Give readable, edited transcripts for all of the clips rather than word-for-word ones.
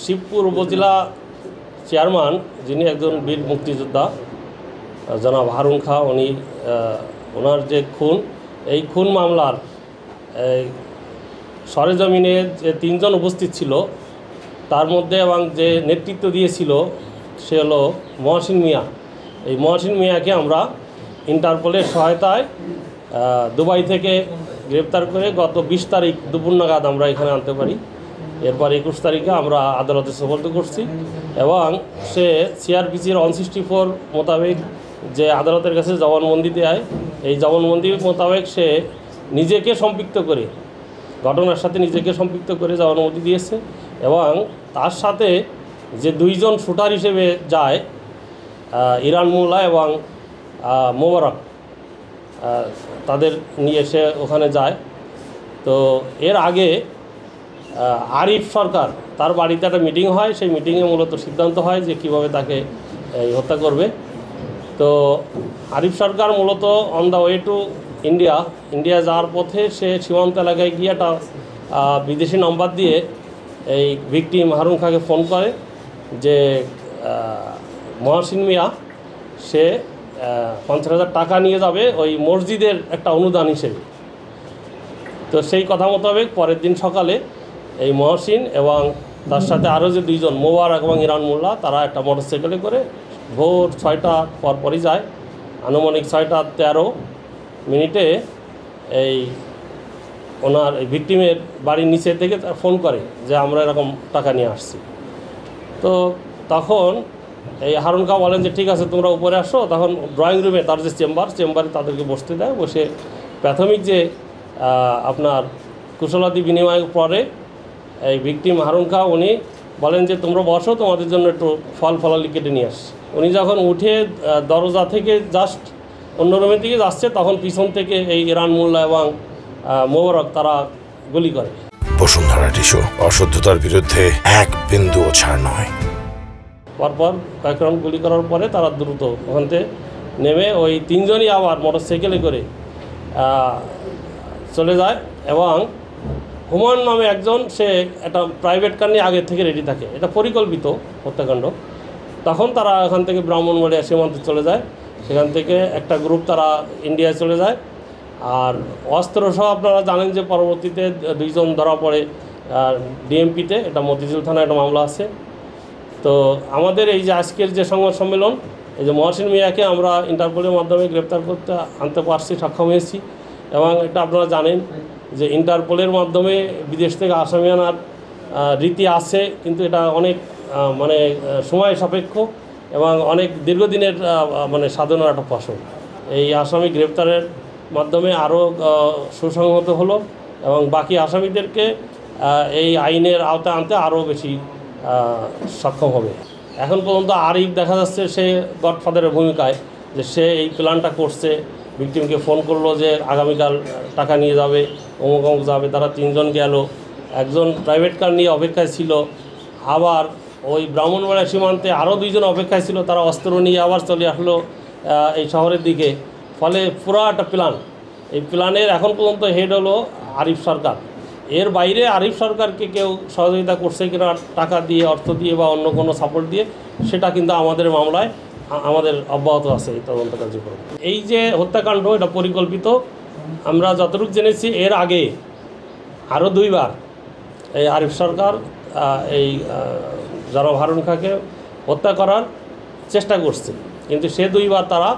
শিবপুর উপজেলা চেয়ারম্যান যিনি একজন বীর মুক্তিযোদ্ধা জনাব হারুন খাঁ, উনি ওনার যে খুন, এই খুন মামলার সরেজমিনে যে তিনজন উপস্থিত ছিল তার মধ্যে এবং যে নেতৃত্ব দিয়েছিল সে হলো মহসিন মিয়া। এই মহসিন মিয়াকে আমরা ইন্টারপোলের সহায়তায় দুবাই থেকে গ্রেপ্তার করে গত 20 তারিখ দুপুর নাগাদ আমরা এখানে আনতে পারি। এরপর 21 তারিখে আমরা আদালতে সোপর্দ করছি এবং সে সিআরপিসির 164 মোতাবেক যে আদালতের কাছে জবানবন্দি দেয়, এই জবানবন্দি মোতাবেক সে নিজেকে সম্পৃক্ত করে, ঘটনার সাথে নিজেকে সম্পৃক্ত করে জবানবন্দি দিয়েছে এবং তার সাথে যে দুইজন শুটার হিসেবে যায় ইরান মোল্লা এবং মোবারক, তাদের নিয়ে সে ওখানে যায়। তো এর আগে আরিফ সরকার তার বাড়িতে একটা মিটিং হয়, সেই মিটিংয়ে মূলত সিদ্ধান্ত হয় যে কীভাবে তাকে হত্যা করবে। তো আরিফ সরকার মূলত on the way to India যাওয়ার পথে সে সীমান্ত এলাকায় গিয়ে একটা বিদেশি নম্বর দিয়ে এই ভিকটিম হারুন খাঁকে ফোন করে যে মহসিন মিয়া সে 50,000 টাকা নিয়ে যাবে ওই মসজিদের একটা অনুদান হিসেবে। তো সেই কথা মোতাবেক পরের দিন সকালে এই মহসিন এবং তার সাথে আরও যে দুইজন মোবারক এবং ইরান মোল্লা, তারা একটা মোটরসাইকেলে করে ভোর 6টা পরপরই যায়। আনুমানিক 6টা 13 মিনিটে এই ওনার এই ভিকটিমের বাড়ির নিচে থেকে ফোন করে যে আমরা এরকম টাকা নিয়ে আসছি। তো তখন এই হারুন খাঁ বলেন যে ঠিক আছে তোমরা উপরে আসো। তখন ড্রয়িং রুমে তার যে চেম্বারে তাদেরকে বসতে দেয়। বসে প্রাথমিক যে আপনার কুশলাদি বিনিময়ের পরে এই ভিকটিম হারুন খাঁ উনি বলেন যে তোমরা বসো, তোমাদের জন্য একটু ফলালি কেটে নিয়ে আসছি। উনি যখন উঠে দরজা থেকে জাস্ট অন্য রুমের দিকে যাচ্ছে তখন পিছন থেকে এই ইরান মোল্লা এবং মোবারক তারা গুলি করে। বসুন্ধরা টিস্যু, অশুদ্ধতার বিরুদ্ধে এক বিন্দুও ছাড় নয়। পরপর কয়েক রাউন্ড গুলি করার পরে তারা দ্রুত ওখান থেকে নেমে ওই তিনজনই আবার মোটরসাইকেলে করে চলে যায় এবং হুমায়ুন নামে একজন, সে একটা প্রাইভেট কার নিয়ে আগের থেকে রেডি থাকে। এটা পরিকল্পিত হত্যাকাণ্ড। তখন তারা এখান থেকে ব্রাহ্মণবাড়িয়া সীমান্তে চলে যায়। সেখান থেকে একটা গ্রুপ তারা ইন্ডিয়ায় চলে যায়। আর অস্ত্রসহ আপনারা জানেন যে পরবর্তীতে দুইজন ধরা পড়ে ডিএমপিতে, এটা মতিঝিল থানায় একটা মামলা আছে। তো আমাদের এই যে আজকের যে সংবাদ সম্মেলন, এই যে মহসিন মিয়াকে আমরা ইন্টারপোলের মাধ্যমে গ্রেপ্তার করতে আনতে পারছি, সক্ষম হয়েছি। এবং এটা আপনারা জানেন যে ইন্টারপোলের মাধ্যমে বিদেশ থেকে আসামি আনার রীতি আছে, কিন্তু এটা অনেক মানে সময় সাপেক্ষ এবং অনেক দীর্ঘদিনের মানে সাধনার একটা ফসল। এই আসামি গ্রেপ্তারের মাধ্যমে আরও সুসংহত হলো এবং বাকি আসামিদেরকে এই আইনের আওতায় আনতে আরও বেশি সক্ষম হবে। এখন পর্যন্ত আরিফ দেখা যাচ্ছে সে গডফাদারের ভূমিকায়, যে সে এই প্ল্যানটা করছে। ভিকটিমকে ফোন করলো যে আগামীকাল টাকা নিয়ে যাবে, অমুক যাবে। তারা তিনজন গেল, একজন প্রাইভেট কার নিয়ে অপেক্ষায় ছিল। আবার ওই ব্রাহ্মণবাড়িয়া সীমান্তে আরও দুইজন অপেক্ষায় ছিল, তারা অস্ত্র নিয়ে আবার চলে আসলো এই শহরের দিকে। ফলে পুরো একটা প্ল্যান, এই প্ল্যানের এখন পর্যন্ত হেড হলো আরিফ সরকার। এর বাইরে আরিফ সরকারকে কেউ সহযোগিতা করছে কিনা টাকা দিয়ে, অর্থ দিয়ে বা অন্য কোনো সাপোর্ট দিয়ে, সেটা কিন্তু আমাদের মামলায় আমাদের অব্যাহত আছে এই তদন্ত কার্যক্রম। এই যে হত্যাকাণ্ড, এটা পরিকল্পিত। আমরা যতটুকু জেনেছি এর আগে আরও 2বার এই আরিফ সরকার এই জনাব হারুন খাঁকে হত্যা করার চেষ্টা করছে, কিন্তু সে 2বার তারা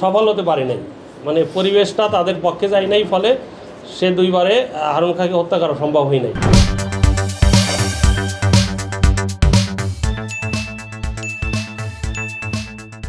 সফল হতে পারে নাই। মানে পরিবেশটা তাদের পক্ষে যায় নাই, ফলে সে 2বারে হারুন খাঁকে হত্যা করা সম্ভব হয় নাই।